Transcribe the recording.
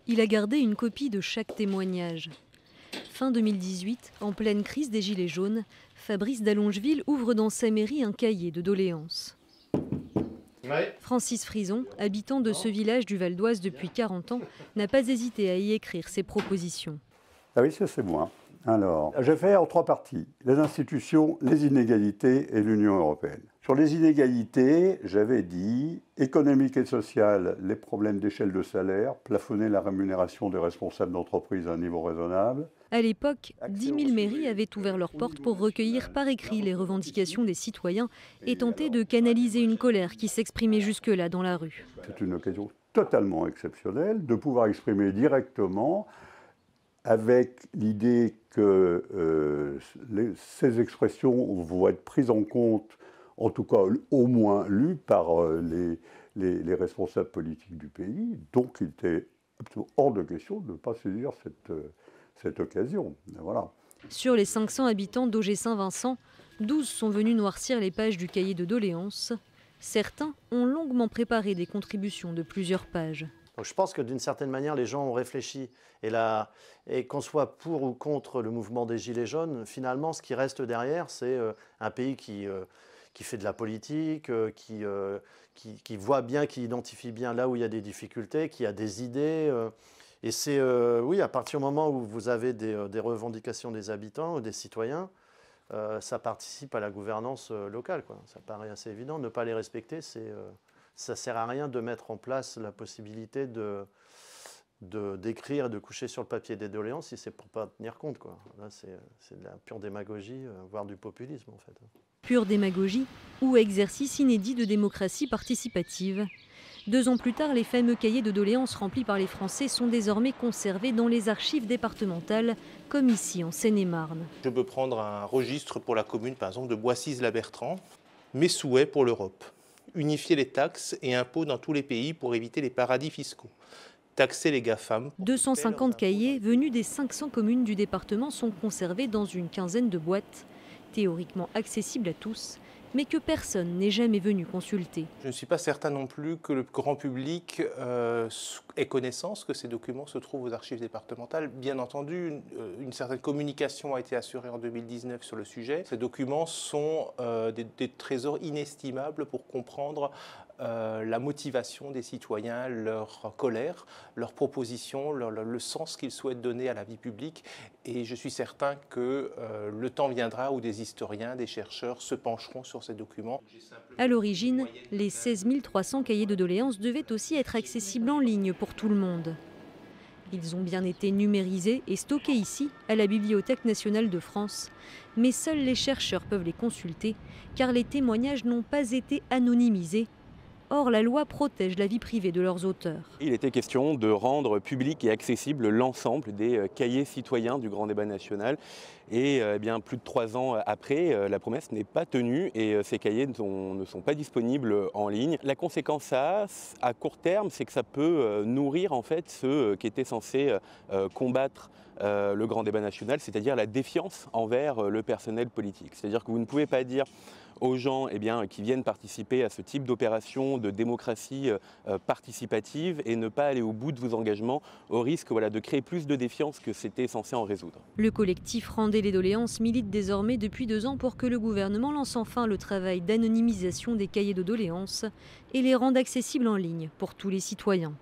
Il a gardé une copie de chaque témoignage. Fin 2018, en pleine crise des Gilets jaunes, Fabrice d'Allongeville ouvre dans sa mairie un cahier de doléances. Francis Frison, habitant de ce village du Val d'Oise depuis 40 ans, n'a pas hésité à y écrire ses propositions. Ah oui, ça c'est moi. Alors, j'ai fait en 3 parties. Les institutions, les inégalités et l'Union européenne. Sur les inégalités, j'avais dit économique et sociale, les problèmes d'échelle de salaire, plafonner la rémunération des responsables d'entreprise à un niveau raisonnable. À l'époque, 10 000 mairies avaient ouvert leurs portes pour recueillir par écrit les revendications des citoyens et tenter de canaliser une colère qui s'exprimait jusque-là dans la rue. C'est une occasion totalement exceptionnelle de pouvoir exprimer directement, avec l'idée que ces expressions vont être prises en compte, en tout cas au moins lues par les responsables politiques du pays. Donc il était absolument hors de question de ne pas saisir cette occasion. Voilà. Sur les 500 habitants d'Auger-Saint-Vincent, 12 sont venus noircir les pages du cahier de doléances. Certains ont longuement préparé des contributions de plusieurs pages. Donc je pense que d'une certaine manière, les gens ont réfléchi. Et qu'on soit pour ou contre le mouvement des Gilets jaunes, finalement, ce qui reste derrière, c'est un pays qui fait de la politique, qui voit bien, qui identifie bien là où il y a des difficultés, qui a des idées. Et c'est, oui, à partir du moment où vous avez des revendications des habitants ou des citoyens, ça participe à la gouvernance locale, quoi. Ça paraît assez évident. Ne pas les respecter, ça ne sert à rien de mettre en place la possibilité d'écrire et de coucher sur le papier des doléances si c'est pour ne pas tenir compte, quoi. Là, c'est de la pure démagogie, voire du populisme, en fait. Pure démagogie ou exercice inédit de démocratie participative. 2 ans plus tard, les fameux cahiers de doléances remplis par les Français sont désormais conservés dans les archives départementales, comme ici en Seine-et-Marne. Je peux prendre un registre pour la commune, par exemple, de Boissy-la-Bertrand. Mes souhaits pour l'Europe. Unifier les taxes et impôts dans tous les pays pour éviter les paradis fiscaux. Taxer les GAFAM. 250 cahiers venus des 500 communes du département sont conservés dans une quinzaine de boîtes, théoriquement accessibles à tous, mais que personne n'est jamais venu consulter. Je ne suis pas certain non plus que le grand public ait connaissance que ces documents se trouvent aux archives départementales. Bien entendu, une certaine communication a été assurée en 2019 sur le sujet. Ces documents sont des trésors inestimables pour comprendre la motivation des citoyens, leur colère, leurs propositions, le sens qu'ils souhaitent donner à la vie publique. Et je suis certain que le temps viendra où des historiens, des chercheurs se pencheront sur ces documents. À l'origine, les 16 300 cahiers de doléances devaient aussi être accessibles en ligne pour tout le monde. Ils ont bien été numérisés et stockés ici, à la Bibliothèque nationale de France. Mais seuls les chercheurs peuvent les consulter, car les témoignages n'ont pas été anonymisés. Or, la loi protège la vie privée de leurs auteurs. Il était question de rendre public et accessible l'ensemble des cahiers citoyens du grand débat national. Et bien, plus de 3 ans après, la promesse n'est pas tenue et ces cahiers ne sont pas disponibles en ligne. La conséquence à court terme, c'est que ça peut nourrir en fait ceux qui étaient censés combattre le grand débat national, c'est-à-dire la défiance envers le personnel politique. C'est-à-dire que vous ne pouvez pas dire aux gens qui viennent participer à ce type d'opération de démocratie participative et ne pas aller au bout de vos engagements au risque de créer plus de défiance que c'était censé en résoudre. Le collectif Rendez les doléances milite désormais depuis 2 ans pour que le gouvernement lance enfin le travail d'anonymisation des cahiers de doléances et les rende accessibles en ligne pour tous les citoyens.